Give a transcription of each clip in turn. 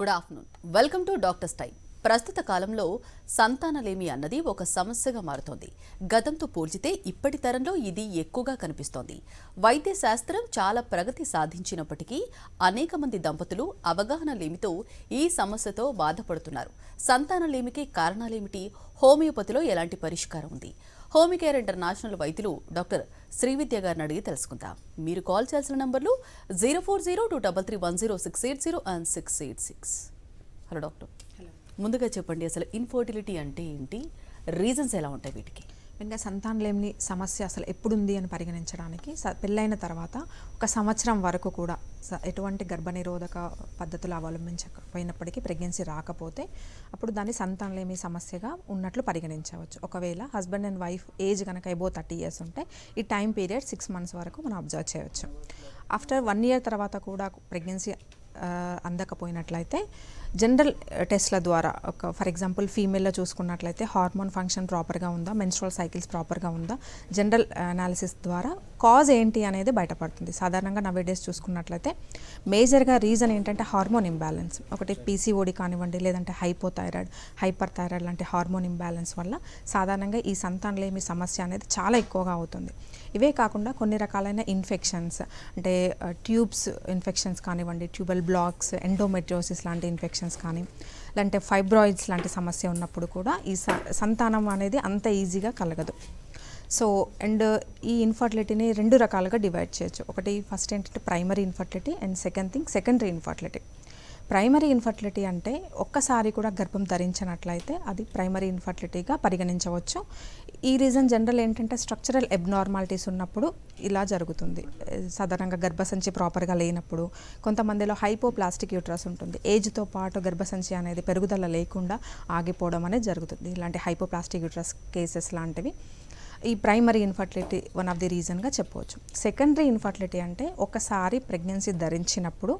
Good afternoon. Welcome to doctors time. ప్రస్తుత కాలంలో సంతానలేమి అన్నది ఒక సమస్యగా మారుతోంది. గతంతో పోల్చితే ఇప్పటి తరంలో ఇది ఎక్కువగా కనిపిస్తోంది. వైద్య శాస్త్రం చాలా ప్రగతి సాధించినప్పటికీ అనేక మంది దంపతులు అవగాహన లేమితో ఈ సమస్యతో బాధపడుతున్నారు. సంతానలేమికి కారణాలేమిటి? హోమియోపతిలో ఎలాంటి పరిష్కారం ఉంది? హోమికేర్ ఇంటర్నేషనల్ వైద్యులు డాక్టర్ శ్రీవిద్య గారిని అడిగి తెలుసుకుందాం. మీరు కాల్ చేయాల్సిన నంబర్లు 0402331068 అండ్ 686. Hello doctor. ముందుగా చెప్పండి, అసలు ఇన్ఫర్టిలిటీ అంటే ఏంటి, రీజన్స్ ఎలా ఉంటాయి వీటికి? ఇంకా సంతానలేమి సమస్య అసలు ఎప్పుడుంది అని పరిగణించడానికి పెళ్ళైన తర్వాత ఒక సంవత్సరం వరకు కూడా ఎటువంటి గర్భనిరోధక పద్ధతులు అవలంబించకపోయినప్పటికీ ప్రెగ్నెన్సీ రాకపోతే అప్పుడు దాన్ని సంతానలేమి సమస్యగా ఉన్నట్లు పరిగణించవచ్చు. ఒకవేళ హస్బెండ్ అండ్ వైఫ్ ఏజ్ కనుక ఎబో 30 years ఉంటే ఈ టైం పీరియడ్ 6 months వరకు మనం అబ్జర్వ్ చేయవచ్చు. ఆఫ్టర్ 1 year తర్వాత కూడా ప్రెగ్నెన్సీ అందకపోయినట్లయితే జనరల్ టెస్ట్ల ద్వారా ఫర్ ఎగ్జాంపుల్ ఫీమేల్లో చూసుకున్నట్లయితే హార్మోన్ ఫంక్షన్ ప్రాపర్గా ఉందా, మెన్స్ట్రువల్ సైకిల్స్ ప్రాపర్గా ఉందా, జనరల్ అనాలిసిస్ ద్వారా కాజ్ ఏంటి అనేది బయటపడుతుంది. సాధారణంగా నవేడేస్ చూసుకున్నట్లయితే మేజర్గా రీజన్ ఏంటంటే హార్మోన్ ఇంబ్యాలెన్స్. ఒకటి పీసీఓడి కానివ్వండి, లేదంటే హైపోథైరాయిడ్, హైపర్ థైరాయిడ్ లాంటి హార్మోన్ ఇంబ్యాలెన్స్ వల్ల సాధారణంగా ఈ సంతానలేమి సమస్య అనేది చాలా ఎక్కువగా అవుతుంది. ఇవే కాకుండా కొన్ని రకాలైన ఇన్ఫెక్షన్స్ అంటే ట్యూబ్స్ ఇన్ఫెక్షన్స్ కానివ్వండి, ట్యూబల్ బ్లాక్స్, ఎండోమెట్రియోసిస్ లాంటి ఇన్ఫెక్షన్స్ కానీ, లేదంటే ఫైబ్రాయిడ్స్ లాంటి సమస్య ఉన్నప్పుడు కూడా ఈ సంతానం అనేది అంత ఈజీగా కలగదు. సో అండ్ ఈ ఇన్ఫర్టిలిటీని 2 రకాలుగా డివైడ్ చేయొచ్చు. ఒకటి ఫస్ట్ ఏంటంటే primary infertility and secondary infertility. Primary infertility అంటే ఒక్కసారి కూడా గర్భం ధరించినట్లయితే అది ప్రైమరీ ఇన్ఫర్టిలిటీగా పరిగణించవచ్చు. ఈ రీజన్ జనరల్ ఏంటంటే స్ట్రక్చరల్ ఎబ్నార్మాలిటీస్ ఉన్నప్పుడు ఇలా జరుగుతుంది. సాధారణంగా గర్భసంచి ప్రాపర్గా లేనప్పుడు, కొంతమందిలో హైపోప్లాస్టిక్ యూట్రస్ ఉంటుంది, ఏజ్తో పాటు గర్భసంచి అనేది పెరుగుదల లేకుండా ఆగిపోవడం అనేది జరుగుతుంది. ఇలాంటి హైపోప్లాస్టిక్ యూట్రస్ కేసెస్ లాంటివి ఈ primary infertility one of the రీజన్గా చెప్పవచ్చు. సెకండరీ ఇన్ఫర్టిలిటీ అంటే ఒకసారి ప్రెగ్నెన్సీ ధరించినప్పుడు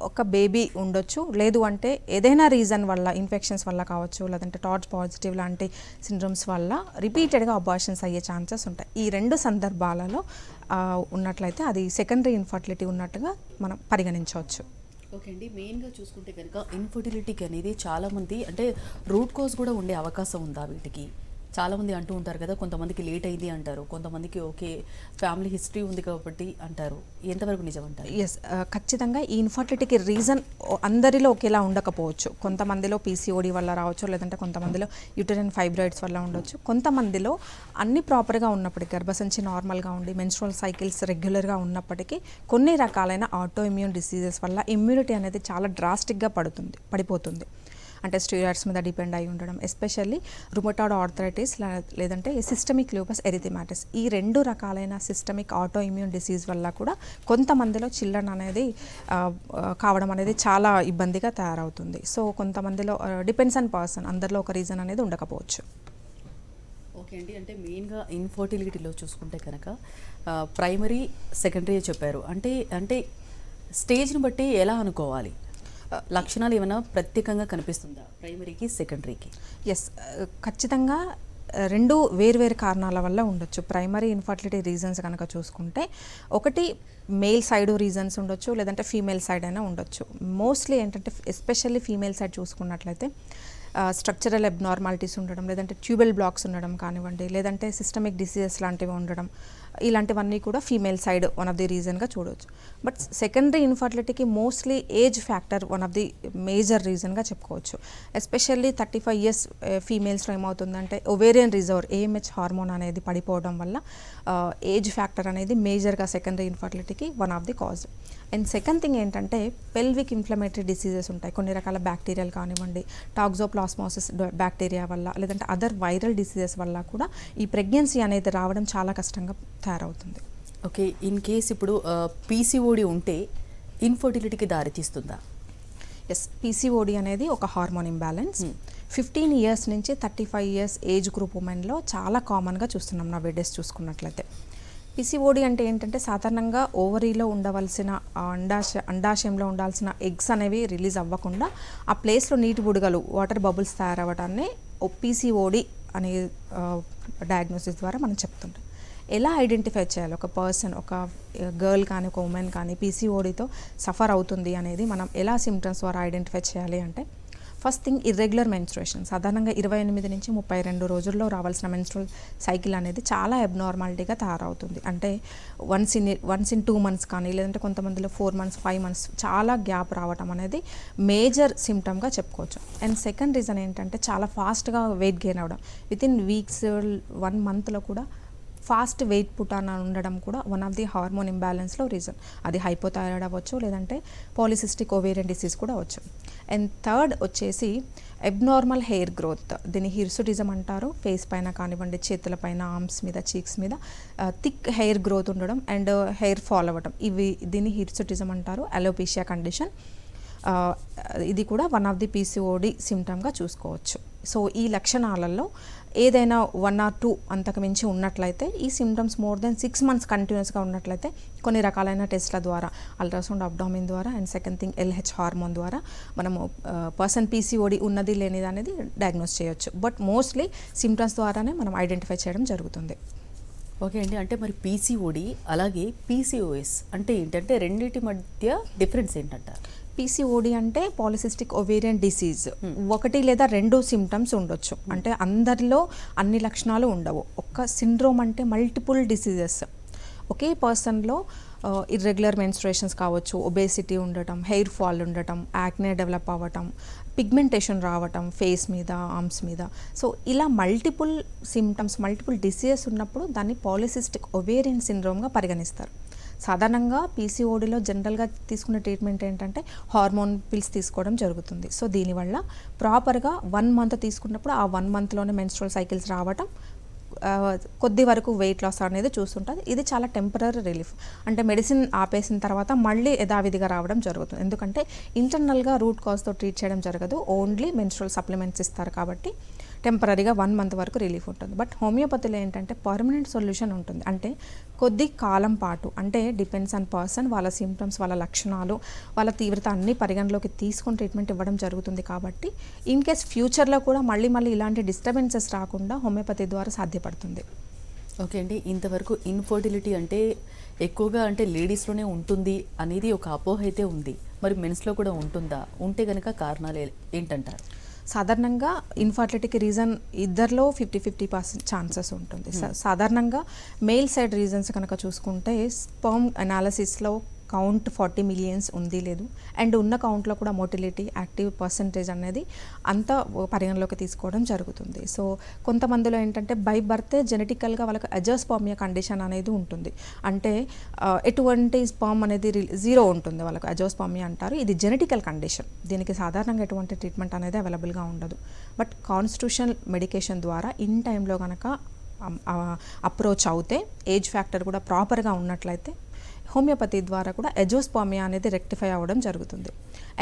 ఒక బేబీ ఉండొచ్చు, లేదు అంటే ఏదైనా రీజన్ వల్ల, ఇన్ఫెక్షన్స్ వల్ల కావచ్చు, లేదంటే టార్చ్ పాజిటివ్ లాంటి సిండ్రోమ్స్ వల్ల రిపీటెడ్గా అబార్షన్స్ అయ్యే ఛాన్సెస్ ఉంటాయి. ఈ 2 సందర్భాలలో ఉన్నట్లయితే అది సెకండరీ ఇన్ఫర్టిలిటీ ఉన్నట్టుగా మనం పరిగణించవచ్చు. ఓకే అండి, మెయిన్గా చూసుకుంటే కనుక ఇన్ఫర్టిలిటీకి అనేది చాలామంది అంటే రూట్ కాజ్ కూడా ఉండే అవకాశం ఉందా వీటికి? చాలామంది అంటూ ఉంటారు కదా, కొంతమందికి లేట్ అయింది అంటారు, కొంతమందికి ఓకే ఫ్యామిలీ హిస్టరీ ఉంది కాబట్టి అంటారు. ఎంతవరకు నిజం అంటారు? ఎస్, ఖచ్చితంగా ఈ ఇన్ఫర్టిలిటీకి రీజన్ అందరిలో ఒకేలా ఉండకపోవచ్చు. కొంతమందిలో పీసీఓడి వల్ల రావచ్చు, లేదంటే కొంతమందిలో యూటరైన్ ఫైబ్రాయిడ్స్ వల్ల ఉండొచ్చు. కొంతమందిలో అన్ని ప్రాపర్గా ఉన్నప్పటికీ, గర్భసంచి నార్మల్గా ఉండి మెన్స్ట్రువల్ సైకిల్స్ రెగ్యులర్గా ఉన్నప్పటికీ కొన్ని రకాలైన ఆటో ఇమ్యూన్ డిసీజెస్ వల్ల ఇమ్యూనిటీ అనేది చాలా డ్రాస్టిక్గా పడిపోతుంది. అంటే స్టీరాయిడ్స్ మీద డిపెండ్ అయి ఉండడం, ఎస్పెషల్లీ రుమటాయిడ్ ఆర్థరైటిస్ లేదంటే సిస్టమిక్ లూపస్ ఎరిథిమాటిస్, ఈ 2 రకాలైన సిస్టమిక్ ఆటో ఇమ్యూన్ డిసీజ్ వల్ల కూడా కొంతమందిలో చిల్డ్రన్ అనేది కావడం అనేది చాలా ఇబ్బందిగా తయారవుతుంది. సో కొంతమందిలో డిపెండ్స్ ఆన్ పర్సన్, అందరిలో ఒక రీజన్ అనేది ఉండకపోవచ్చు. ఓకే అండి, అంటే మెయిన్గా ఇన్ఫర్టిలిటీలో చూసుకుంటే కనుక ప్రైమరీ సెకండరీ చెప్పారు. అంటే స్టేజ్ని బట్టి ఎలా అనుకోవాలి? లక్షణాలు ఏమైనా ప్రత్యేకంగా కనిపిస్తుందా ప్రైమరీకి సెకండరీకి? ఎస్, ఖచ్చితంగా 2 వేర్వేరు కారణాల వల్ల ఉండొచ్చు. ప్రైమరీ ఇన్ఫర్టిలిటీ రీజన్స్ కనుక చూసుకుంటే ఒకటి మేల్ సైడ్ రీజన్స్ ఉండొచ్చు, లేదంటే ఫీమేల్ సైడ్ అయినా ఉండొచ్చు. మోస్ట్లీ ఏంటంటే ఎస్పెషల్లీ ఫీమేల్ సైడ్ చూసుకున్నట్లయితే స్ట్రక్చరల్ అబ్నార్మాలిటీస్ ఉండడం, లేదంటే ట్యూబల్ బ్లాక్స్ ఉండడం కానివ్వండి, లేదంటే సిస్టమిక్ డిసీజెస్ లాంటివి ఉండడం, ఇలాంటివన్నీ కూడా female side one of the రీజన్గా చూడవచ్చు. బట్ సెకండరీ ఇన్ఫర్టిలిటీకి mostly age factor one of the major రీజన్గా చెప్పుకోవచ్చు. ఎస్పెషల్లీ 35 years ఫీమేల్స్లో ఏమవుతుందంటే ఒవేరియన్ రిజర్వ్ ఏఎంహెచ్ హార్మోన్ అనేది పడిపోవడం వల్ల ఏజ్ ఫ్యాక్టర్ అనేది మేజర్గా సెకండరీ ఇన్ఫర్టిలిటీకి one of the cause. And second thing ఏంటంటే పెల్విక్ ఇన్ఫ్లమేటరీ డిసీజెస్ ఉంటాయి. కొన్ని రకాల బ్యాక్టీరియాలు కానివ్వండి, టాక్సోప్లాస్మోసిస్ బ్యాక్టీరియా వల్ల, లేదంటే అదర్ వైరల్ డిసీజెస్ వల్ల కూడా ఈ ప్రెగ్నెన్సీ అనేది రావడం చాలా కష్టంగా తయారవుతుంది. ఓకే, ఇన్ కేస్ ఇప్పుడు పీసీఓడి ఉంటే ఇన్ఫర్టిలిటీకి దారితీస్తుందా? ఎస్, పీసీఓడి అనేది ఒక హార్మోన్ ఇంబ్యాలెన్స్. 15 years నుంచి 35 years ఏజ్ గ్రూప్ ఉమెన్లో చాలా కామన్గా చూస్తున్నాం నవేడేస్ చూసుకున్నట్లయితే. పీసీఓడి అంటే ఏంటంటే సాధారణంగా ఓవరీలో ఉండవలసిన అండాశయంలో ఉండాల్సిన ఎగ్స్ అనేవి రిలీజ్ అవ్వకుండా ఆ ప్లేస్లో నీటి బుడగలు, వాటర్ బబుల్స్ తయారవ్వడాన్ని పీసీఓడి అనే డయాగ్నోసిస్ ద్వారా మనం చెప్తుంటాం. ఎలా ఐడెంటిఫై చేయాలి ఒక పర్సన్, ఒక గర్ల్ కానీ ఒక ఉమెన్ కానీ పీసీఓడితో సఫర్ అవుతుంది అనేది మనం ఎలా సిమ్టమ్స్ ద్వారా ఐడెంటిఫై చేయాలి అంటే, ఫస్ట్ థింగ్ ఇర్రెగ్యులర్ మెన్స్ట్రుయేషన్. సాధారణంగా 28 నుంచి 32 రోజుల్లో రావాల్సిన మెన్స్ట్రువల్ సైకిల్ అనేది చాలా అబ్నార్మాలిటీగా తయారవుతుంది. అంటే వన్స్ ఇన్ 2 మంత్స్ కానీ, లేదంటే కొంతమందిలో 4 మంత్స్ 5 మంత్స్ చాలా గ్యాప్ రావటం అనేది మేజర్ సిమ్టమ్గా చెప్పుకోవచ్చు. అండ్ సెకండ్ రీజన్ ఏంటంటే చాలా ఫాస్ట్గా వెయిట్ గెయిన్ అవ్వడం. వితిన్ వీక్స్ 1 మంత్లో కూడా ఫాస్ట్ వెయిట్ పుటాన్ ఉండడం కూడా వన్ ఆఫ్ ది హార్మోన్ ఇంబ్యాలెన్స్లో రీజన్. అది హైపోథైరాయిడ్ అవ్వచ్చు, లేదంటే పాలిసిస్టిక్ ఓవేరియన్ డిసీజ్ కూడా అవ్వచ్చు. అండ్ థర్డ్ వచ్చేసి అబ్నార్మల్ హెయిర్ గ్రోత్, దీన్ని హిర్సుటిజం అంటారు. ఫేస్ పైన కానివ్వండి, చేతుల పైన, ఆర్మ్స్ మీద, చీక్స్ మీద థిక్ హెయిర్ గ్రోత్ ఉండడం అండ్ హెయిర్ ఫాల్ అవ్వడం, దీన్ని హిర్సుటిజం అంటారు. అలోపేషియా కండిషన్, ఇది కూడా వన్ ఆఫ్ ది పీసీఓడి సిమ్టమ్గా చూసుకోవచ్చు. సో ఈ లక్షణాలలో ఏదైనా 1 or 2 అంతకు మించి ఉన్నట్లయితే, ఈ సిమ్టమ్స్ మోర్ దెన్ 6 months కంటిన్యూస్గా ఉన్నట్లయితే కొన్ని రకాలైన టెస్ట్ల ద్వారా, అల్ట్రాసౌండ్ అబ్డామిన్ ద్వారా and second thing LH hormone ద్వారా మనము పర్సన్ పీసీఓడి ఉన్నది లేనిది అనేది డయాగ్నోస్ చేయొచ్చు. బట్ మోస్ట్లీ సిమ్టమ్స్ ద్వారానే మనం ఐడెంటిఫై చేయడం జరుగుతుంది. ఓకే అండి, అంటే మరి పీసీఓడి అలాగే పీసీఓఎస్ అంటే ఏంటంటే రెండింటి మధ్య డిఫరెన్స్ ఏంటంటారు? పీసీఓడి అంటే పాలిసిస్టిక్ ఓవేరియన్ డిసీజ్. ఒకటి లేదా 2 సిమ్టమ్స్ ఉండొచ్చు. అంటే అందరిలో అన్ని లక్షణాలు ఉండవు. ఒక్క సిండ్రోమ్ అంటే మల్టిపుల్ డిసీజెస్. ఒకే పర్సన్లో ఇర్రెగ్యులర్ మెన్స్ట్రుయేషన్స్ కావచ్చు, ఒబేసిటీ ఉండటం, హెయిర్ ఫాల్ ఉండటం, యాక్నే డెవలప్ అవ్వటం, పిగ్మెంటేషన్ రావటం ఫేస్ మీద, ఆర్మ్స్ మీద. సో ఇలా మల్టిపుల్ సిమ్టమ్స్, మల్టిపుల్ డిసీజెస్ ఉన్నప్పుడు దాన్ని పాలిసిస్టిక్ ఓవేరియన్ సిండ్రోమ్గా పరిగణిస్తారు. సాధారణంగా పీసీఓడిలో జనరల్గా తీసుకునే ట్రీట్మెంట్ ఏంటంటే హార్మోన్ పిల్స్ తీసుకోవడం జరుగుతుంది. సో దీనివల్ల ప్రాపర్గా 1 month తీసుకున్నప్పుడు ఆ 1 monthలోనే మెన్స్ట్రువల్ సైకిల్స్ రావటం, కొద్ది వరకు వెయిట్ లాస్ అనేది చూస్తుంటుంది. ఇది చాలా టెంపరరీ రిలీఫ్. అంటే మెడిసిన్ ఆపేసిన తర్వాత మళ్ళీ యథావిధిగా రావడం జరుగుతుంది. ఎందుకంటే ఇంటర్నల్గా రూట్ కాజ్తో ట్రీట్ చేయడం జరగదు, ఓన్లీ మెన్స్ట్రువల్ సప్లిమెంట్స్ ఇస్తారు కాబట్టి టెంపరీగా 1 month వరకు రిలీఫ్ ఉంటుంది. బట్ హోమియోపతిలో ఏంటంటే పర్మనెంట్ సొల్యూషన్ ఉంటుంది. అంటే కొద్ది కాలం పాటు, అంటే డిపెండ్స్ ఆన్ పర్సన్, వాళ్ళ సిమ్టమ్స్, వాళ్ళ లక్షణాలు, వాళ్ళ తీవ్రత అన్ని పరిగణలోకి తీసుకొని ట్రీట్మెంట్ ఇవ్వడం జరుగుతుంది. కాబట్టి ఇన్ కేస్ ఫ్యూచర్లో కూడా మళ్ళీ ఇలాంటి డిస్టర్బెన్సెస్ రాకుండా హోమియోపతి ద్వారా సాధ్యపడుతుంది. ఓకే అండి, ఇంతవరకు ఇన్ఫర్టిలిటీ అంటే ఎక్కువగా అంటే లేడీస్లోనే ఉంటుంది అనేది ఒక అపోహ అయితే ఉంది. మరి మెన్స్లో కూడా ఉంటుందా? ఉంటే కనుక కారణాలు ఏంటంటారు? సాధారణంగా ఇన్ఫర్టిలిటీకి రీజన్ ఇద్దరిలో 50-50% ఛాన్సెస్ ఉంటుంది. సాధారణంగా మేల్ సైడ్ రీజన్స్ కనుక చూసుకుంటే స్పర్మ్ అనాలిసిస్లో కౌంట్ 40 million ఉంది లేదు, అండ్ ఉన్న కౌంట్లో కూడా మోటిలిటీ, యాక్టివ్ పర్సంటేజ్ అనేది అంతా పరిగణలోకి తీసుకోవడం జరుగుతుంది. సో కొంతమందిలో ఏంటంటే బై బర్తే జెనెటికల్గా వాళ్ళకి అజోస్పర్మియా కండిషన్ అనేది ఉంటుంది. అంటే ఎటువంటి స్పర్మ్ అనేది 0 ఉంటుంది, వాళ్ళకి అజోస్పర్మియా అంటారు. ఇది జెనెటికల్ కండిషన్. దీనికి సాధారణంగా ఎటువంటి ట్రీట్మెంట్ అనేది అవైలబుల్గా ఉండదు. బట్ కాన్స్టిట్యూషనల్ మెడికేషన్ ద్వారా ఇన్ టైంలో కనుక అప్రోచ్ అవుతే, ఏజ్ ఫ్యాక్టర్ కూడా ప్రాపర్గా ఉన్నట్లయితే హోమియోపతి ద్వారా కూడా అజోస్పర్మియా అనేది రెక్టిఫై అవ్వడం జరుగుతుంది.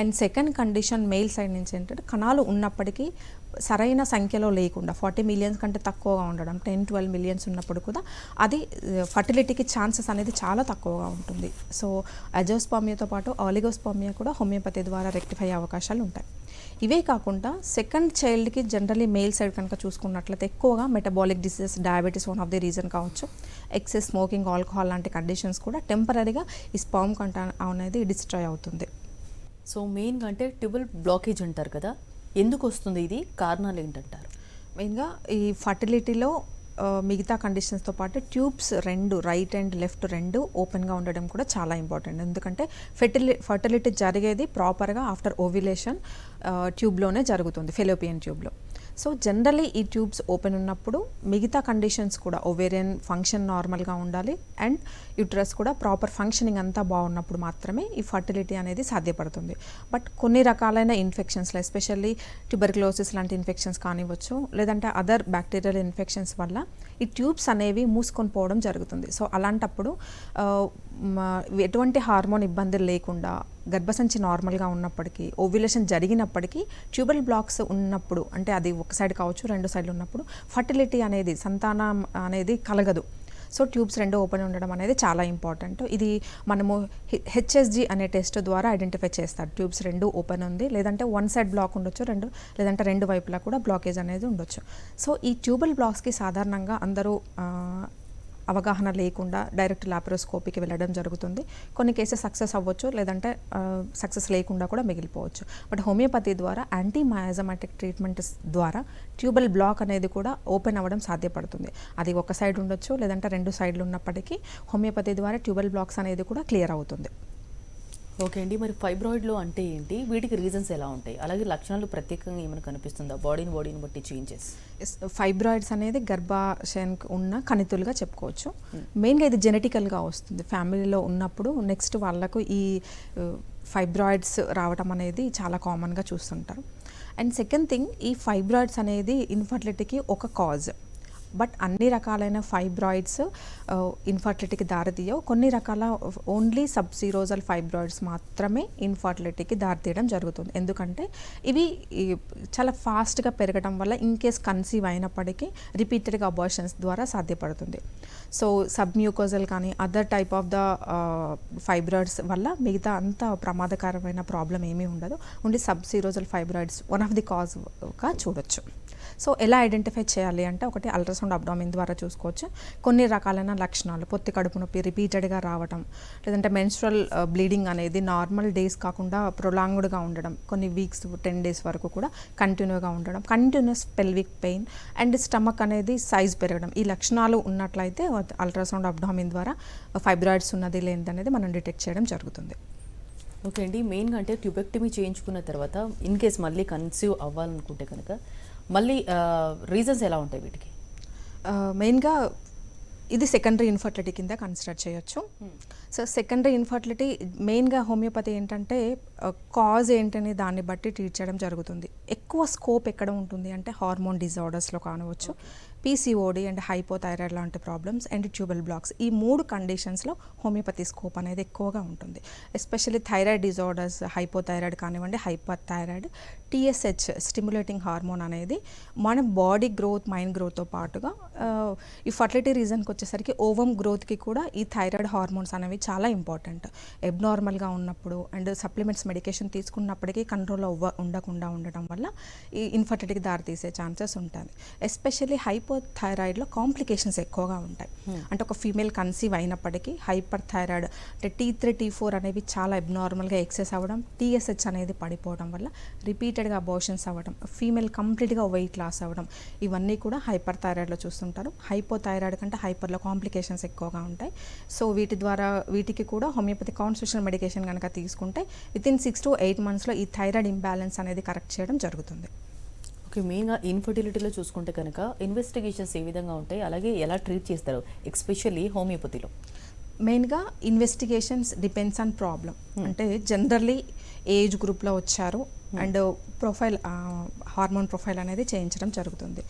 And second condition male side నుంచి ఏంటంటే కణాలు ఉన్నప్పటికీ సరైన సంఖ్యలో లేకుండా 40 million కంటే తక్కువగా ఉండడం, 10-12 million ఉన్నప్పుడు కూడా అది ఫర్టిలిటీకి ఛాన్సెస్ అనేది చాలా తక్కువగా ఉంటుంది. సో అజోస్పర్మియాతో పాటు ఆలిగోస్పర్మియా కూడా హోమియోపతి ద్వారా రెక్టిఫై అయ్యే అవకాశాలు ఉంటాయి. ఇవే కాకుండా సెకండ్ చైల్డ్కి జనరలీ మేల్ సైడ్ కనుక చూసుకున్నట్లయితే ఎక్కువగా metabolic diseases, diabetes one of the reason కావచ్చు. ఎక్సెస్ స్మోకింగ్, ఆల్కహాల్ లాంటి కండిషన్స్ కూడా టెంపరీగా ఈ స్పర్మ్ కంటెంట్ అనేది డిస్ట్రాయ్ అవుతుంది. సో మెయిన్గా అంటే ట్యూబల్ బ్లాకేజ్ అంటారు కదా, ఎందుకు వస్తుంది ఇది? కారణాలు ఏంటంటారు? మెయిన్గా ఈ ఫర్టిలిటీలో మిగతా కండిషన్స్తో పాటు ట్యూబ్స్ 2 రైట్ అండ్ లెఫ్ట్ 2 ఓపెన్గా ఉండడం కూడా చాలా ఇంపార్టెంట్. ఎందుకంటే ఫర్టిలిటీ జరిగేది ప్రాపర్గా ఆఫ్టర్ ఓవ్యులేషన్ ట్యూబ్లోనే జరుగుతుంది, ఫెలోపియన్ ట్యూబ్లో. సో జనరలీ ఈ ట్యూబ్స్ ఓపెన్ ఉన్నప్పుడు మిగతా కండిషన్స్ కూడా, ఓవేరియన్ ఫంక్షన్ నార్మల్గా ఉండాలి అండ్ యూట్రస్ కూడా ప్రాపర్ ఫంక్షనింగ్ అంతా బాగున్నప్పుడు మాత్రమే ఈ ఫర్టిలిటీ అనేది సాధ్యపడుతుంది. బట్ కొన్ని రకాలైన ఇన్ఫెక్షన్స్లో, ఎస్పెషల్లీ ట్యూబర్క్లోసిస్ లాంటి ఇన్ఫెక్షన్స్ కానివ్వచ్చు, లేదంటే అదర్ బ్యాక్టీరియల్ ఇన్ఫెక్షన్స్ వల్ల ఈ ట్యూబ్స్ అనేవి మూసుకొని పోవడం జరుగుతుంది. సో అలాంటప్పుడు ఎటువంటి హార్మోన్ ఇబ్బందులు లేకుండా గర్భసంచి నార్మల్గా ఉన్నప్పటికీ, ఓవ్యులేషన్ జరిగినప్పటికీ ట్యూబల్ బ్లాక్స్ ఉన్నప్పుడు, అంటే అది ఒక సైడ్ కావచ్చు 2 సైడ్లు ఉన్నప్పుడు ఫర్టిలిటీ అనేది, సంతానం అనేది కలగదు. సో ట్యూబ్స్ 2 ఓపెన్ ఉండడం అనేది చాలా ఇంపార్టెంట్. ఇది మనము HSG అనే టెస్ట్ ద్వారా ఐడెంటిఫై చేస్తారు. ట్యూబ్స్ 2 ఓపెన్ ఉంది, లేదంటే 1 side బ్లాక్ ఉండొచ్చు, లేదంటే 2 వైపులా కూడా బ్లాకేజ్ అనేది ఉండొచ్చు. సో ఈ ట్యూబల్ బ్లాక్స్కి సాధారణంగా అందరూ అవగాహన లేకుండా డైరెక్ట్ లాప్రోస్కోపీకి వెళ్ళడం జరుగుతుంది. కొన్ని కేసెస్ సక్సెస్ అవ్వచ్చు, లేదంటే సక్సెస్ లేకుండా కూడా మిగిలిపోవచ్చు. బట్ హోమియోపతి ద్వారా యాంటీ మయాజమాటిక్ ట్రీట్మెంట్స్ ద్వారా ట్యూబల్ బ్లాక్ అనేది కూడా ఓపెన్ అవ్వడం సాధ్యపడుతుంది. అది ఒక సైడ్ ఉండొచ్చు, లేదంటే 2 సైడ్లు ఉన్నప్పటికీ హోమియోపతి ద్వారా ట్యూబల్ బ్లాక్స్ అనేది కూడా క్లియర్ అవుతుంది. ఓకే అండి, మరి ఫైబ్రాయిడ్లో అంటే ఏంటి, వీటికి రీజన్స్ ఎలా ఉంటాయి, అలాగే లక్షణాలు ప్రత్యేకంగా ఏమైనా కనిపిస్తుందా బాడీని బట్టి చేంజెస్? ఫైబ్రాయిడ్స్ అనేది గర్భాశయానికి ఉన్న కణితులుగా చెప్పుకోవచ్చు. మెయిన్గా ఇది జెనెటికల్గా వస్తుంది. ఫ్యామిలీలో ఉన్నప్పుడు నెక్స్ట్ వాళ్ళకు ఈ ఫైబ్రాయిడ్స్ రావడం అనేది చాలా కామన్గా చూస్తుంటారు. అండ్ సెకండ్ థింగ్, ఈ ఫైబ్రాయిడ్స్ అనేది ఇన్ఫర్టిలిటీకి ఒక కాజ్. బట్ అన్ని రకాలైన ఫైబ్రాయిడ్స్ ఇన్ఫర్టిలిటీకి దారితీయవు. కొన్ని రకాల ఓన్లీ సబ్సిరోజల్ ఫైబ్రాయిడ్స్ మాత్రమే ఇన్ఫర్టిలిటీకి దారితీయడం జరుగుతుంది. ఎందుకంటే ఇవి చాలా ఫాస్ట్గా పెరగడం వల్ల ఇన్ కేస్ కన్సీవ్ అయినప్పటికీ రిపీటెడ్గా అబార్షన్స్ ద్వారా సాధ్యపడుతుంది. సో సబ్మ్యూకోజల్ కానీ other type of the fibroids వల్ల మిగతా అంత ప్రమాదకరమైన ప్రాబ్లం ఏమీ ఉండదు. Only subserosal fibroids one of the కాజ్గా చూడొచ్చు. సో ఎలా ఐడెంటిఫై చేయాలి అంటే, ఒకటి అల్ట్రాసౌండ్ అబ్డామిన్ ద్వారా చూసుకోవచ్చు. కొన్ని రకాలైన లక్షణాలు, పొత్తి కడుపు నొప్పి రిపీటెడ్గా రావడం, లేదంటే మెన్స్ట్రల్ బ్లీడింగ్ అనేది నార్మల్ డేస్ కాకుండా ప్రొలాంగ్డ్గా ఉండడం, కొన్ని వీక్స్ 10 days వరకు కూడా కంటిన్యూగా ఉండడం, continuous pelvic pain and stomach అనేది సైజ్ పెరగడం, ఈ లక్షణాలు ఉన్నట్లయితే అల్ట్రాసౌండ్ అబ్డామిన్ ద్వారా ఫైబ్రాయిడ్స్ ఉన్నది లేనిది అనేది మనం డిటెక్ట్ చేయడం జరుగుతుంది. ఓకే అండి, మెయిన్గా అంటే ట్యూబెక్టమీ చేయించుకున్న తర్వాత ఇన్ కేస్ మళ్ళీ కన్సీవ్ అవ్వాలనుకుంటే కనుక మళ్ళీ రీజన్స్ ఎలా ఉంటాయి వీటికి? మెయిన్గా ఇది సెకండరీ ఇన్ఫర్టిలిటీ కింద కన్సిడర్ చేయొచ్చు. సో సెకండరీ ఇన్ఫర్టిలిటీ మెయిన్గా హోమియోపతి ఏంటంటే కాజ్ ఏంటనే దాన్ని బట్టి ట్రీట్ చేయడం జరుగుతుంది. ఎక్కువ స్కోప్ ఎక్కడ ఉంటుంది అంటే హార్మోన్ డిజార్డర్స్లో కానవచ్చు, పీసీఓడి అండ్ హైపోథైరాయిడ్ లాంటి ప్రాబ్లమ్స్ అండ్ ట్యూబల్ బ్లాక్స్, ఈ 3 కండిషన్స్లో హోమియోపతి స్కోప్ అనేది ఎక్కువగా ఉంటుంది. ఎస్పెషల్లీ థైరాయిడ్ డిజార్డర్స్, హైపోథైరాయిడ్ కానివ్వండి, hyper thyroid, TSH stimulating hormone అనేది మన బాడీ గ్రోత్, మైండ్ గ్రోత్తో పాటుగా ఈ ఫర్టిలిటీ రీజన్కి వచ్చేసరికి ఓవమ్ గ్రోత్కి కూడా ఈ థైరాయిడ్ హార్మోన్స్ అనేవి చాలా ఇంపార్టెంట్. ఎబ్నార్మల్గా ఉన్నప్పుడు అండ్ సప్లిమెంట్స్ మెడికేషన్ తీసుకున్నప్పటికీ కంట్రోల్లో ఉండకుండా ఉండటం వల్ల ఈ ఇన్ఫర్టిలిటీకి దారితీసే ఛాన్సెస్ ఉంటుంది. ఎస్పెషల్లీ హైపోథైరాయిడ్లో కాంప్లికేషన్స్ ఎక్కువగా ఉంటాయి. అంటే ఒక ఫీమేల్ కన్సీవ్ అయినప్పటికీ హైపర్ థైరాయిడ్ అంటే T3, T4 అనేవి చాలా ఎబ్నార్మల్గా ఎక్సెస్ అవ్వడం, టీఎస్హెచ్ అనేది పడిపోవడం వల్ల రిపీటెడ్గా అబార్షన్స్ అవ్వడం, ఫీమేల్ కంప్లీట్గా వెయిట్ లాస్ అవ్వడం, ఇవన్నీ కూడా హైపర్ థైరాయిడ్లో చూస్తుంటారు. హైపోథైరాయిడ్ కంటే హైపర్లో కాంప్లికేషన్స్ ఎక్కువగా ఉంటాయి. సో వీటికి కూడా హోమియోపతి కాన్స్టిట్యూషనల్ మెడికేషన్ కనుక తీసుకుంటే వితిన్ 6 to 8 monthsలో ఈ థైరాయిడ్ ఇంబ్యాలెన్స్ అనేది కరెక్ట్ చేయడం జరుగుతుంది. ఓకే, మెయిన్గా ఇన్ఫర్టిలిటీలో చూసుకుంటే కనుక ఇన్వెస్టిగేషన్స్ ఏ విధంగా ఉంటాయి, అలాగే ఎలా ట్రీట్ చేస్తారు ఎస్పెషల్లీ హోమియోపతిలో? మెయిన్గా ఇన్వెస్టిగేషన్స్ డిపెండ్స్ ఆన్ ప్రాబ్లం. అంటే జనరల్లీ ఏజ్ గ్రూప్లో వచ్చారు అండ్ ప్రొఫైల్ హార్మోన్ ప్రొఫైల్ అనేది చేయించడం జరుగుతుంది.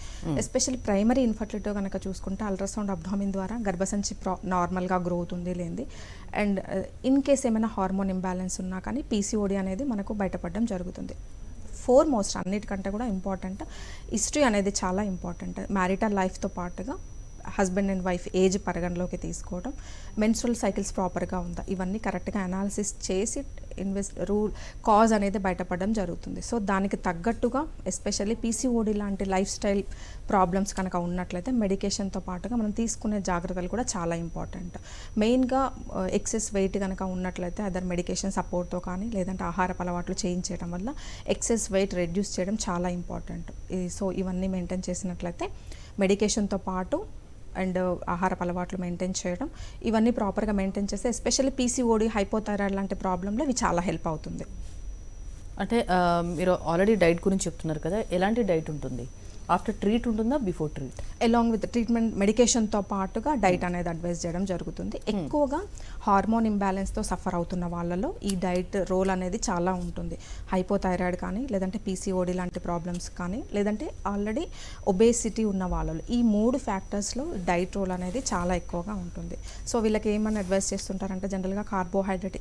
ఎస్పెషల్లీ ప్రైమరీ ఇన్ఫర్టిలిటీ కనుక చూసుకుంటే అల్ట్రాసౌండ్ అబ్డామిన్ ద్వారా గర్భసంచి నార్మల్గా గ్రోత్ ఉంది లేనిది, అండ్ ఇన్ కేస్ ఏమైనా హార్మోన్ ఇంబ్యాలెన్స్ ఉన్నా కానీ పీసీఓడి అనేది మనకు బయటపడడం జరుగుతుంది. ఫోర్మోస్ట్ అన్నిటికంటే కూడా ఇంపార్టెంట్ హిస్టరీ అనేది చాలా ఇంపార్టెంట్. మ్యారిటల్ లైఫ్తో పాటుగా హస్బెండ్ అండ్ వైఫ్ ఏజ్ పరిగణలోకి తీసుకోవడం, మెన్స్ట్రల్ సైకిల్స్ ప్రాపర్గా ఉందా, ఇవన్నీ కరెక్ట్గా అనాలిసిస్ చేసి కాజ్ అనేది బయటపడడం జరుగుతుంది. సో దానికి తగ్గట్టుగా ఎస్పెషల్లీ పీసీఓడి లాంటి లైఫ్ స్టైల్ ప్రాబ్లమ్స్ కనుక ఉన్నట్లయితే మెడికేషన్తో పాటుగా మనం తీసుకునే జాగ్రత్తలు కూడా చాలా ఇంపార్టెంట్. మెయిన్గా ఎక్సెస్ వెయిట్ కనుక ఉన్నట్లయితే అదర్ మెడికేషన్ సపోర్ట్తో కానీ లేదంటే ఆహారపు అలవాట్లు చేంజ్ చేయడం వల్ల ఎక్సెస్ వెయిట్ రెడ్యూస్ చేయడం చాలా ఇంపార్టెంట్. సో ఇవన్నీ మెయింటైన్ చేసినట్లయితే మెడికేషన్తో పాటు అండ్ ఆహారపు అలవాట్లు మెయింటైన్ చేయడం, ఇవన్నీ ప్రాపర్గా మెయింటైన్ చేస్తే ఎస్పెషల్లీ పీసీఓడి, హైపోథైరాయిడ్ లాంటి ప్రాబ్లంలో ఇవి చాలా హెల్ప్ అవుతుంది. అంటే మీరు ఆల్రెడీ డైట్ గురించి చెప్తున్నారు కదా, ఎలాంటి డైట్ ఉంటుంది? ఆఫ్టర్ ట్రీట్ ఉంటుందా, before treat? Along with treatment మెడికేషన్తో పాటుగా డైట్ అనేది అడ్వైస్ చేయడం జరుగుతుంది. ఎక్కువగా హార్మోన్ ఇంబ్యాలెన్స్తో సఫర్ అవుతున్న వాళ్ళలో ఈ డైట్ రోల్ అనేది చాలా ఉంటుంది. హైపోథైరాయిడ్ కానీ లేదంటే పీసీఓడి లాంటి ప్రాబ్లమ్స్ కానీ లేదంటే ఆల్రెడీ ఒబేసిటీ ఉన్న వాళ్ళలో ఈ 3 ఫ్యాక్టర్స్లో డైట్ రోల్ అనేది చాలా ఎక్కువగా ఉంటుంది. సో వీళ్ళకి ఏమని అడ్వైస్ చేస్తుంటారంటే జనరల్గా కార్బోహైడ్రేట్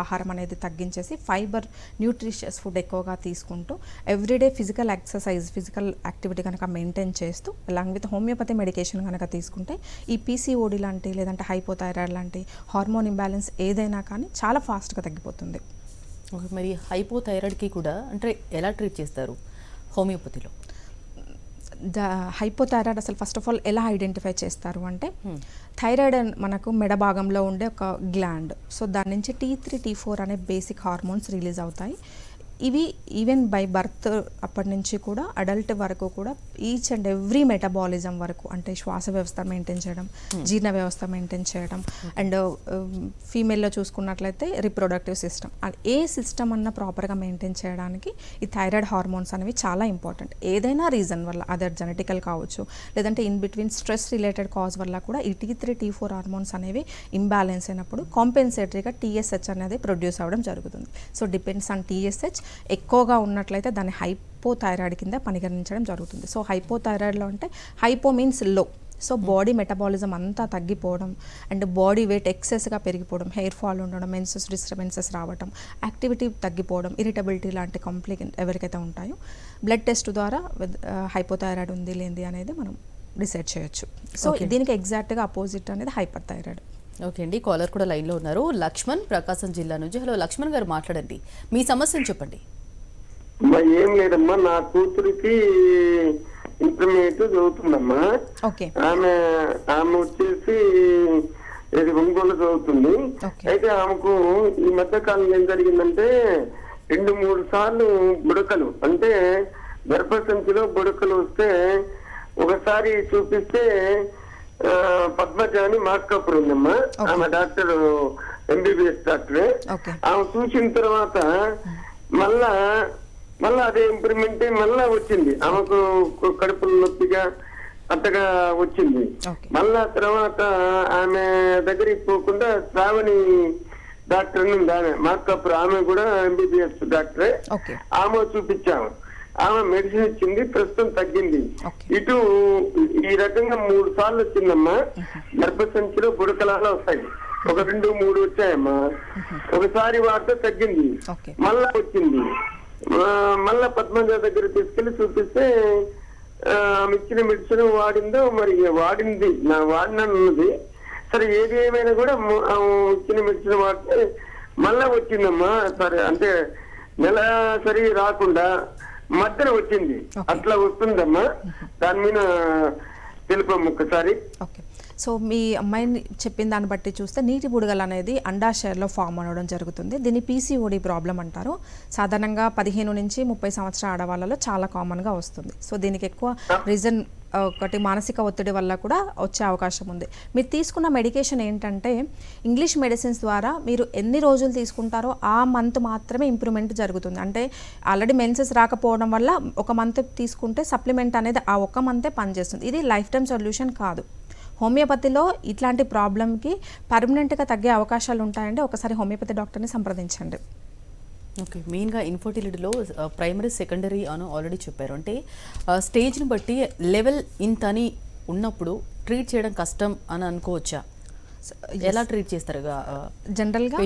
ఆహారం అనేది తగ్గించేసి ఫైబర్, న్యూట్రిషియస్ ఫుడ్ ఎక్కువగా తీసుకుంటూ ఎవ్రీడే ఫిజికల్ యాక్టివిటీ కనుక మెయింటైన్ చేస్తూ అలాంగ్ విత్ హోమియోపతి మెడికేషన్ కనుక తీసుకుంటే ఈ పీసీఓడి లాంటి లేదంటే హైపోథైరాయిడ్ లాంటి హార్మోన్ ఇంబ్యాలెన్స్ ఏదైనా కానీ చాలా ఫాస్ట్గా తగ్గిపోతుంది. ఓకే, మరి హైపోథైరాయిడ్కి కూడా అంటే ఎలా ట్రీట్ చేస్తారు హోమియోపతిలో? హైపోథైరాయిడ్ అసలు ఫస్ట్ ఆఫ్ ఆల్ ఎలా ఐడెంటిఫై చేస్తారు అంటే థైరాయిడ్ మనకు మెడ భాగంలో ఉండే ఒక గ్లాండ్. సో దాని నుంచి T3 T4 అనే బేసిక్ హార్మోన్స్ రిలీజ్ అవుతాయి. ఇవి ఈవెన్ బై బర్త్ అప్పటి నుంచి కూడా అడల్ట్ వరకు కూడా ఈచ్ అండ్ ఎవ్రీ మెటబాలిజం వరకు, అంటే శ్వాస వ్యవస్థ మెయింటైన్ చేయడం, జీర్ణ వ్యవస్థ మెయింటైన్ చేయడం, అండ్ ఫీమేల్లో చూసుకున్నట్లయితే రిప్రొడక్టివ్ సిస్టమ్, ఏ సిస్టమ్ అన్న ప్రాపర్గా మెయింటైన్ చేయడానికి ఈ థైరాయిడ్ హార్మోన్స్ అనేవి చాలా ఇంపార్టెంట్. ఏదైనా రీజన్ వల్ల, అదర్ జెనెటికల్ కావచ్చు, లేదంటే in between stress related cause వల్ల కూడా ఈ T3 T4 హార్మోన్స్ అనేవి ఇంబ్యాలెన్స్ అయినప్పుడు కాంపెన్సేటరీగా TSH అనేది ప్రొడ్యూస్ అవ్వడం జరుగుతుంది. So depends on TSH. ఎక్కువగా ఉన్నట్లయితే దాన్ని హైపోథైరాయిడ్ కింద పరిగణించడం జరుగుతుంది. సో హైపోథైరాయిడ్లో అంటే హైపో మీన్స్ లో, సో బాడీ మెటబాలిజం అంతా తగ్గిపోవడం అండ్ బాడీ వెయిట్ ఎక్సెస్గా పెరిగిపోవడం, హెయిర్ ఫాల్ ఉండడం, మెన్సెస్ డిస్టర్బెన్సెస్ రావడం, యాక్టివిటీ తగ్గిపోవడం, ఇరిటబిలిటీ లాంటి కాంప్లికేషన్ ఎవరికైతే ఉంటాయో బ్లడ్ టెస్ట్ ద్వారా హైపోథైరాయిడ్ ఉంది లేనిది అనేది మనం డిసైడ్ చేయొచ్చు. సో దీనికి ఎగ్జాక్ట్గా అపోజిట్ అనేది హైపర్ థైరాయిడ్. ఓకే అండి, కాలర్ కూడా లైన్లో ఉన్నారు. లక్ష్మణ్ ప్రకాశం జిల్లా నుంచి. హలో లక్ష్మణ్ గారు, మాట్లాడండి, మీ సమస్యను చెప్పండి. ఏం లేదమ్మా, నా కూతురికి ఇంటర్మీడియట్ చదువుతుందమ్మా. ఆమె వచ్చేసి ఇది ఒంగోలు చదువుతుంది. అయితే ఆమెకు ఈ మధ్య కాలం ఏం జరిగిందంటే 2-3 సార్లు బుడకలు, అంటే గర్భసంచిలో బుడకలు వస్తే ఒకసారి చూపిస్తే పద్మజ అని మార్కాపురం ఉందమ్మా. ఆమె డాక్టర్ MBBS డాక్టరే. ఆమె చూసిన తర్వాత మళ్ళా అదే ఇంప్రూవ్మెంట్ మళ్ళా వచ్చింది. ఆమెకు కడుపులో నొప్పిగా అంతగా వచ్చింది. మళ్ళా తర్వాత ఆమె దగ్గరికి పోకుండా శ్రావణి డాక్టర్ ఉంది, ఆమె మార్కాపురం, ఆమె కూడా MBBS డాక్టరే. ఆమె చూపించాము, ఆమె మెడిసిన్ ఇచ్చింది, ప్రస్తుతం తగ్గింది. ఇటు ఈ రకంగా 3 సార్లు వచ్చిందమ్మా. గర్భసంచిలో బుడకలాగా వస్తాయి, ఒక 2-3 వచ్చాయమ్మా. ఒకసారి వాడితే తగ్గింది, మళ్ళా వచ్చింది. మళ్ళా పద్మజ దగ్గర తీసుకెళ్లి చూపిస్తే ఆమె ఇచ్చిన మెడిసిన్ వాడిందో మరి వాడింది, నా వాడినది సరే. ఏది ఏమైనా కూడా ఇచ్చిన మెడిసిన్ వాడితే మళ్ళా వచ్చిందమ్మా. సరే అంటే నెల సరి రాకుండా మధ్యన వచ్చింది, అట్లా వస్తుందమ్మా. దాని మీద తెలుపమ్మ ఒక్కసారి. సో మీ అమ్మాయిని చెప్పిన దాన్ని బట్టి చూస్తే నీటి బుడగలు అనేది అండాశయంలో ఫామ్ అవ్వడం జరుగుతుంది. దీన్ని PCOD ప్రాబ్లం అంటారు. సాధారణంగా 15 నుంచి 30 సంవత్సరాల ఆడవాళ్ళలో చాలా కామన్గా వస్తుంది. సో దీనికి ఎక్కువ రీజన్ ఒకటి మానసిక ఒత్తిడి వల్ల కూడా వచ్చే అవకాశం ఉంది. మీరు తీసుకున్న మెడికేషన్ ఏంటంటే ఇంగ్లీష్ మెడిసిన్స్ ద్వారా మీరు ఎన్ని రోజులు తీసుకుంటారో ఆ మంత్ మాత్రమే ఇంప్రూవ్మెంట్ జరుగుతుంది. అంటే ఆల్రెడీ మెన్సెస్ రాకపోవడం వల్ల ఒక మంత్ తీసుకుంటే సప్లిమెంట్ అనేది ఆ ఒక్క మంతే పనిచేస్తుంది. ఇది లైఫ్ టైం సొల్యూషన్ కాదు. హోమియోపతిలో ఇట్లాంటి ప్రాబ్లంకి పర్మనెంట్గా తగ్గే అవకాశాలు ఉంటాయండి. ఒకసారి హోమియోపతి డాక్టర్ని సంప్రదించండి. ఓకే, మెయిన్గా ఇన్ఫర్టిలిటీలో ప్రైమరీ సెకండరీ అని ఆల్రెడీ చెప్పారు. అంటే స్టేజ్ని బట్టి లెవెల్ ఇంత అని ఉన్నప్పుడు ట్రీట్ చేయడం కష్టం అని అనుకోవచ్చా? ఎలా ట్రీట్ చేస్తారు జనరల్గా?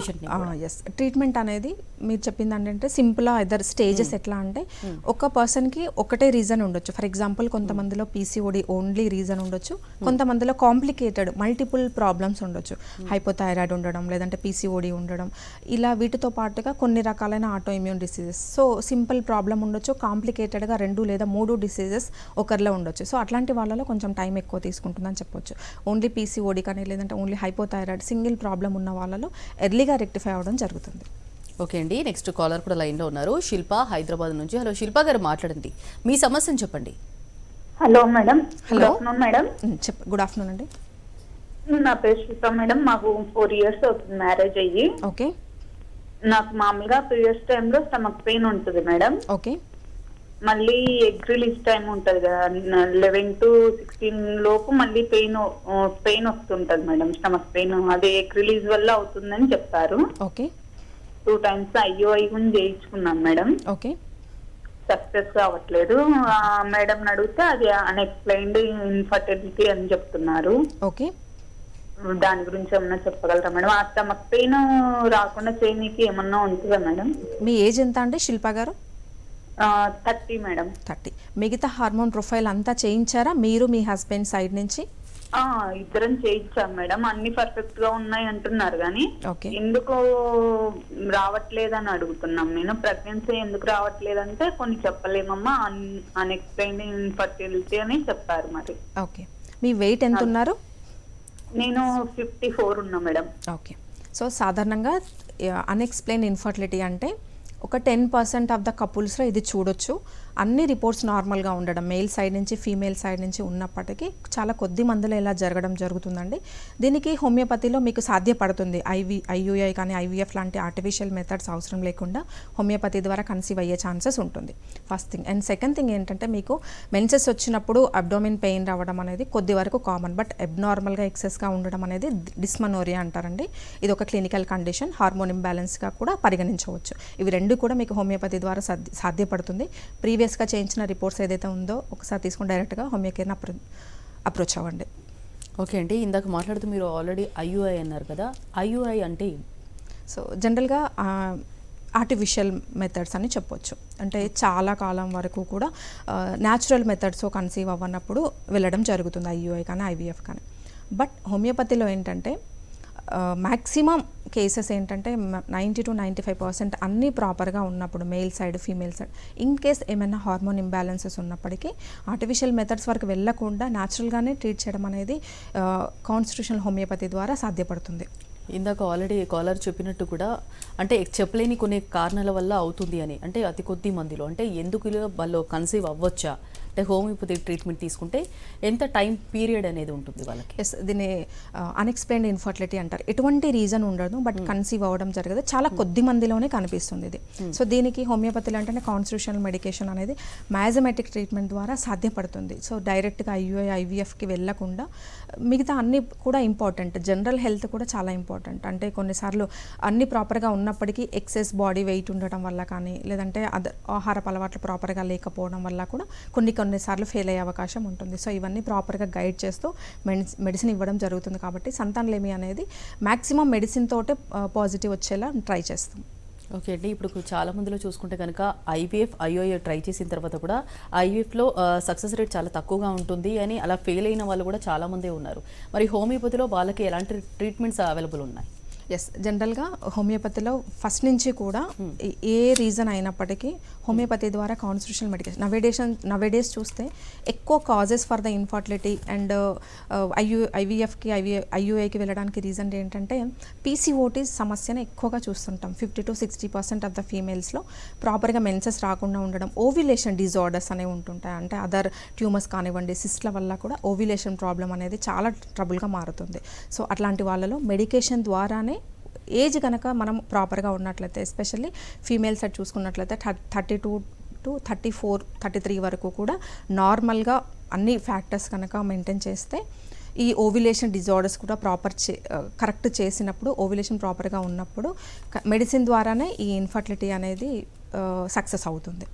ఎస్, ట్రీట్మెంట్ అనేది మీరు చెప్పింది ఏంటంటే సింపుల్గా ఇద్దరు స్టేజెస్ ఎట్లా అంటే ఒక పర్సన్కి ఒకటే రీజన్ ఉండొచ్చు. ఫర్ ఎగ్జాంపుల్ కొంతమందిలో PCOD ఓన్లీ రీజన్ ఉండొచ్చు, కొంతమందిలో కాంప్లికేటెడ్ మల్టిపుల్ ప్రాబ్లమ్స్ ఉండొచ్చు. హైపోథైరాయిడ్ ఉండడం, లేదంటే PCOD ఉండడం, ఇలా వీటితో పాటుగా కొన్ని రకాలైన auto immune diseases. So simple problem ఉండొచ్చు, కాంప్లికేటెడ్గా 2 లేదా 3 డిసీజెస్ ఒకరిలో ఉండొచ్చు. సో అట్లాంటి వాళ్ళలో కొంచెం టైం ఎక్కువ తీసుకుంటుందని చెప్పొచ్చు. ఓన్లీ PCOD కానీ లేదంటే ఓన్లీ హైపోథైరాయిడ్ సింగిల్ ప్రాబ్లం ఉన్న వాళ్ళలో ఎర్లీగా రెక్టిఫై అవ్వడం జరుగుతుంది. ఓకే అండి, నెక్స్ట్ కాలర్ కూడా లైన్లో ఉన్నారు. శిల్ప హైదరాబాద్ నుంచి. హలో శిల్ప గారు, మాట్లాడండి, మీ సమస్యను చెప్పండి. Hello madam. Hello madam. Good afternoon అండి. నా పేరు శిల్ప మేడం. మాకు 4 years అవుతుంది మ్యారేజ్ అయ్యి. ఓకే. నాకు మామూలుగా పీరియడ్స్ టైంలో స్టమక్ పెయిన్ ఉంటుంది మేడం. ఓకే. మళ్ళీ ఎగ్ రిలీజ్ టైం ఉంటుంది కదా, 11 to 16 లోపు మళ్ళీ పెయిన్ వస్తుంటది మేడం, స్టమక్ పెయిన్. అదే ఎగ్ రిలీజ్ వల్ల అవుతుందని చెప్పారు. ఓకే. 2 times IUI చేయించుకున్నాను మేడం. ఓకే. సక్సెస్ కావట్లేదు. మేడం అడిగితే అది అన్ఎక్స్ప్లెయిన్డ్ ఇన్ఫర్టిలిటీ అని చెప్తున్నారు. ఓకే. దాని గురించి ఏమన్నా చెప్పగలరా మేడం? ఆ స్టమక్ పెయిన్ రాకుండా చేయడానికి ఏమన్నా ఉంటుందా మేడం? మీ ఏజ్ ఎంత అండి శిల్ప గారు? 30 మేడం. 30. మిగతా హార్మోన్ ప్రొఫైల్ అంతా చేయించారా మీరు మీ హస్బెండ్ సైడ్ నుంచి? ఇద్దరం చేయించాం మేడం, అన్ని పర్ఫెక్ట్ గా ఉన్నాయి అంటున్నారు కానీ ఓకే. ఎందుకు రావట్లేదని అడుగుతున్నాం. నేను ప్రెగ్నెన్సీ ఎందుకు రావట్లేదంటే కొన్ని చెప్పలేమమ్మా, అన్ఎక్స్ప్లెయిన్డ్ ఇన్ఫర్టిలిటీ అని చెప్పారు. మరి ఓకే, మీ వెయిట్ ఎంత ఉన్నారు? నేను 54 ఉన్నా మేడం. ఓకే, సో సాధారణంగా అన్ఎక్స్ప్లెయిన్ ఇన్ఫర్టిలిటీ అంటే ఒక 10% ఆఫ్ ద కపుల్స్లో ఇది చూడొచ్చు. అన్ని రిపోర్ట్స్ నార్మల్గా ఉండడం, మేల్ సైడ్ నుంచి ఫీమేల్ సైడ్ నుంచి ఉన్నప్పటికీ చాలా కొద్ది మందిలో ఇలా జరగడం జరుగుతుందండి. దీనికి హోమియోపతిలో మీకు సాధ్యపడుతుంది. ఐయుఐ కానీ ఐవీఎఫ్ లాంటి ఆర్టిఫిషియల్ మెథడ్స్ అవసరం లేకుండా హోమియోపతి ద్వారా కన్సీవ్ అయ్యే ఛాన్సెస్ ఉంటుంది, first thing. And second thing ఏంటంటే, మీకు మెన్సెస్ వచ్చినప్పుడు అబ్డోమిన్ పెయిన్ రావడం అనేది కొద్ది వరకు కామన్, బట్ అబ్నార్మల్గా ఎక్సెస్గా ఉండడం అనేది డిస్మనోరియా అంటారండి. ఇది ఒక క్లినికల్ కండిషన్, హార్మోన్ ఇంబ్యాలెన్స్గా కూడా పరిగణించవచ్చు. ఇవి రెండు కూడా మీకు హోమియోపతి ద్వారా సాధ్యపడుతుంది. ప్రీవియస్గా చేయించిన రిపోర్ట్స్ ఏదైతే ఉందో ఒకసారి తీసుకుని డైరెక్ట్గా హోమియో కేర్ని అప్రోచ్ అవ్వండి. ఓకే అండి, ఇందాక మాట్లాడుతూ మీరు ఆల్రెడీ ఐయుఐ అన్నారు కదా, ఐయుఐ అంటే సో జనరల్గా ఆర్టిఫిషియల్ మెథడ్స్ అని చెప్పొచ్చు. అంటే చాలా కాలం వరకు కూడా న్యాచురల్ మెథడ్స్ కన్సీవ్ అవ్వనప్పుడు వెళ్ళడం జరుగుతుంది, ఐయుఐ కానీ ఐవీఎఫ్ కానీ. బట్ హోమియోపతిలో ఏంటంటే మ్యాక్సిమం కేసెస్ ఏంటంటే 90 to 95% అన్నీ ప్రాపర్గా ఉన్నప్పుడు, male side female side, in case ఏమైనా హార్మోన్ ఇంబ్యాలెన్సెస్ ఉన్నప్పటికీ ఆర్టిఫిషియల్ మెథడ్స్ వరకు వెళ్ళకుండా న్యాచురల్గానే ట్రీట్ చేయడం అనేది కాన్స్టిట్యూషననల్ హోమియోపతి ద్వారా సాధ్యపడుతుంది. ఇందాక ఆల్రెడీ కాలర్ చెప్పినట్టు కూడా, అంటే చెప్పలేని కొన్ని కారణాల వల్ల అవుతుంది అని, అంటే అతి కొద్ది మందిలో, అంటే ఎందుకు వాళ్ళు కన్సీవ్ అవ్వచ్చా, అంటే హోమియోపతి ట్రీట్మెంట్ తీసుకుంటే ఎంత టైం పీరియడ్ అనేది ఉంటుంది వాళ్ళకి? ఎస్, దీన్ని అన్ఎక్స్ప్లెయిన్డ్ ఇన్ఫర్టిలిటీ అంటారు. ఎటువంటి రీజన్ ఉండదు, బట్ కన్సీవ్ అవ్వడం జరగదు, చాలా కొద్ది మందిలోనే కనిపిస్తుంది ఇది. సో దీనికి హోమియోపతిలో అంటే కాన్స్టిట్యూషనల్ మెడికేషన్ అనేది మ్యాజమెటిక్ ట్రీట్మెంట్ ద్వారా సాధ్యపడుతుంది. సో డైరెక్ట్గా ఐయుఐ ఐవీఎఫ్కి వెళ్ళకుండా మిగతా అన్నీ కూడా ఇంపార్టెంట్, జనరల్ హెల్త్ కూడా చాలా ఇంపార్టెంట్. అంటే కొన్నిసార్లు అన్ని ప్రాపర్గా ఉన్నప్పటికీ ఎక్సెస్ బాడీ వెయిట్ ఉండడం వల్ల కానీ, లేదంటే ఆహారపు అలవాట్లు ప్రాపర్గా లేకపోవడం వల్ల కూడా కొన్నిసార్లు ఫెయిల్ అయ్యే అవకాశం ఉంటుంది. సో ఇవన్నీ ప్రాపర్గా గైడ్ చేస్తూ మెడిసిన్ ఇవ్వడం జరుగుతుంది. కాబట్టి సంతానలేమి అనేది మ్యాక్సిమం మెడిసిన్ తోటే పాజిటివ్ వచ్చేలా ట్రై చేస్తాం. ఓకే అండి, ఇప్పుడు చాలా మందిలో చూసుకుంటే కనుక ఐవీఎఫ్ ఐఓఐ ట్రై చేసిన తర్వాత కూడా ఐవీఎఫ్లో సక్సెస్ రేట్ చాలా తక్కువగా ఉంటుంది అని అలా ఫెయిల్ అయిన వాళ్ళు కూడా చాలామందే ఉన్నారు. మరి హోమియోపతిలో వాళ్ళకి ఎలాంటి ట్రీట్మెంట్స్ అవైలబుల్ ఉన్నాయి? ఎస్, జనరల్గా హోమియోపతిలో ఫస్ట్ నుంచి కూడా ఏ రీజన్ అయినప్పటికీ హోమియోపతి ద్వారా కాన్స్టిట్యూషనల్ మెడికేషన్ నవేడేస్ చూస్తే ఎక్కువ causes for the infertility and ఐవీఎఫ్కి ఐయుఐకి వెళ్ళడానికి రీజన్ ఏంటంటే పీసీఓటీ సమస్యను ఎక్కువగా చూస్తుంటాం. 50 to 60% ఆఫ్ ద ఫీమేల్స్లో ప్రాపర్గా మెన్సెస్ రాకుండా ఉండడం, ఓవ్యులేషన్ డిజార్డర్స్ అనేవి ఉంటుంటాయి. అంటే అదర్ ట్యూమర్స్ కానివ్వండి, సిస్ట్ల వల్ల కూడా ఓవ్యులేషన్ ప్రాబ్లం అనేది చాలా ట్రబుల్గా మారుతుంది. సో అట్లాంటి వాళ్ళలో మెడికేషన్ ద్వారానే ఏజ్ కనుక మనం ప్రాపర్గా ఉన్నట్లయితే, ఎస్పెషల్లీ ఫీమేల్ సైడ్ చూసుకున్నట్లయితే 32 to 34, 33 వరకు కూడా నార్మల్గా అన్ని ఫ్యాక్టర్స్ కనుక మెయింటైన్ చేస్తే ఈ ఓవ్యులేషన్ డిజార్డర్స్ కూడా కరెక్ట్ చేసినప్పుడు, ఓవ్యులేషన్ ప్రాపర్గా ఉన్నప్పుడు మెడిసిన్ ద్వారానే ఈ ఇన్ఫర్టిలిటీ అనేది సక్సెస్ అవుతుంది.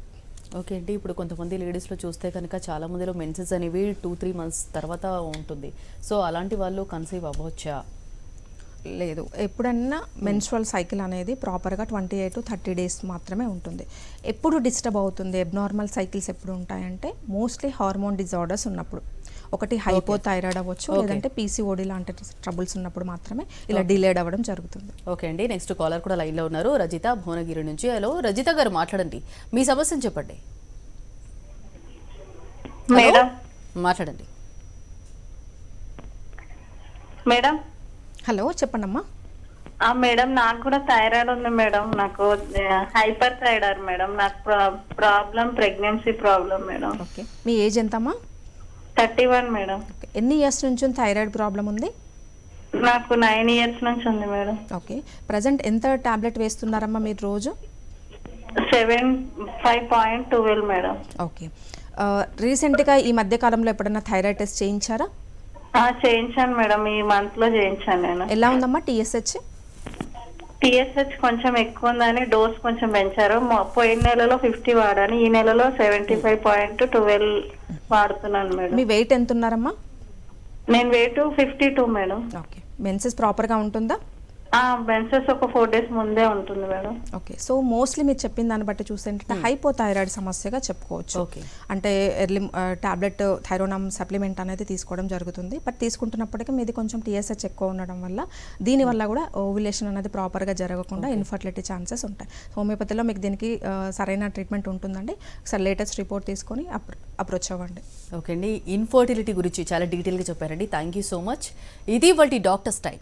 ఓకే అండి, ఇప్పుడు కొంతమంది లేడీస్లో చూస్తే కనుక చాలా మందిలో మెన్సెస్ అనేవి 2-3 months తర్వాత ఉంటుంది. సో అలాంటి వాళ్ళు కన్సీవ్ అవ్వచ్చా? లేదు, ఎప్పుడన్నా మెన్స్ట్రువల్ సైకిల్ అనేది ప్రాపర్గా 28 to 30 days మాత్రమే ఉంటుంది. ఎప్పుడు డిస్టర్బ్ అవుతుంది, అబ్నార్మల్ సైకిల్స్ ఎప్పుడు ఉంటాయంటే మోస్ట్లీ హార్మోన్ డిజార్డర్స్ ఉన్నప్పుడు, ఒకటి హైపోథైరాయిడ్ అవ్వచ్చు, లేదంటే పీసీఓడి లాంటి ట్రబుల్స్ ఉన్నప్పుడు మాత్రమే ఇలా డిలేడ్ అవ్వడం జరుగుతుంది. ఓకే అండి, నెక్స్ట్ కాలర్ కూడా లైన్లో ఉన్నారు, రజిత భువనగిరి నుంచి. హలో రజిత గారు, మాట్లాడండి, మీ సమస్యను చెప్పండి. మేడం మాట్లాడండి మేడం. హలో, చెప్పండమ్మా. మేడం, నాకు కూడా థైరాయిడ్ ఉంది మేడం. నాకు హైపర్ థైరాయిడ్ మేడం. నాకు problem pregnancy problem madam. Okay, మీ ఏజ్ ఎంతమ్మా? 31 మేడం. ఎన్ని ఇయర్స్ నుంచి థైరాయిడ్ ప్రాబ్లం ఉంది? నాకు 9 years నుంచి ఉంది మేడం. ఓకే, ప్రజెంట్ ఎంత టాబ్లెట్ వేస్తున్నారమ్మా మీరు రోజు? 75.12 మేడం. ఓకే, రీసెంట్గా ఈ మధ్య కాలంలో ఎప్పుడైనా థైరాయిడ్ టెస్ట్ చేయించారా? చేయించాను మేడం, ఈ మంత్ లో చేయించాను నేను. ఎలా ఉందమ్మా టీఎస్హెచ్? టీఎస్హెచ్ కొంచెం ఎక్కువ ఉందని డోస్ కొంచెం పెంచారు. పోయిన నెలలో 50 వాడాను, ఈ నెలలో 75.12 వాడుతున్నాను మేడం. మీ వెయిట్ ఎంత ఉన్నారమ్మా? నేను వెయిట్ 52 మేడం. ఓకే, మెన్సెస్ ప్రాపర్గా ఉంటుందా? మెన్సెస్ ఒక 4 days ముందే ఉంటుంది మేడం. ఓకే. సో మోస్ట్లీ మీరు చెప్పిన దాన్ని బట్టి చూస్తే ఏంటంటే హైపోథైరాయిడ్ సమస్యగా చెప్పుకోవచ్చు. ఓకే. అంటే ఎర్లీ టాబ్లెట్ థైరోనమ్ సప్లిమెంట్ అనేది తీసుకోవడం జరుగుతుంది. బట్ తీసుకుంటున్నప్పటికీ మీది కొంచెం టీఎస్హెచ్ ఎక్కువ ఉండడం వల్ల దీనివల్ల కూడా ఓవ్యులేషన్ అనేది ప్రాపర్గా జరగకుండా ఇన్ఫర్టిలిటీ ఛాన్సెస్ ఉంటాయి. హోమియోపతిలో మీకు దీనికి సరైన ట్రీట్మెంట్ ఉంటుందండి. ఒకసారి లేటెస్ట్ రిపోర్ట్ తీసుకొని అప్రోచ్ అవ్వండి. ఓకే అండి, ఇన్ఫర్టిలిటీ గురించి చాలా డీటెయిల్గా చెప్పారండి. Thank you so much. ఇది వాటి డాక్టర్స్ టైం.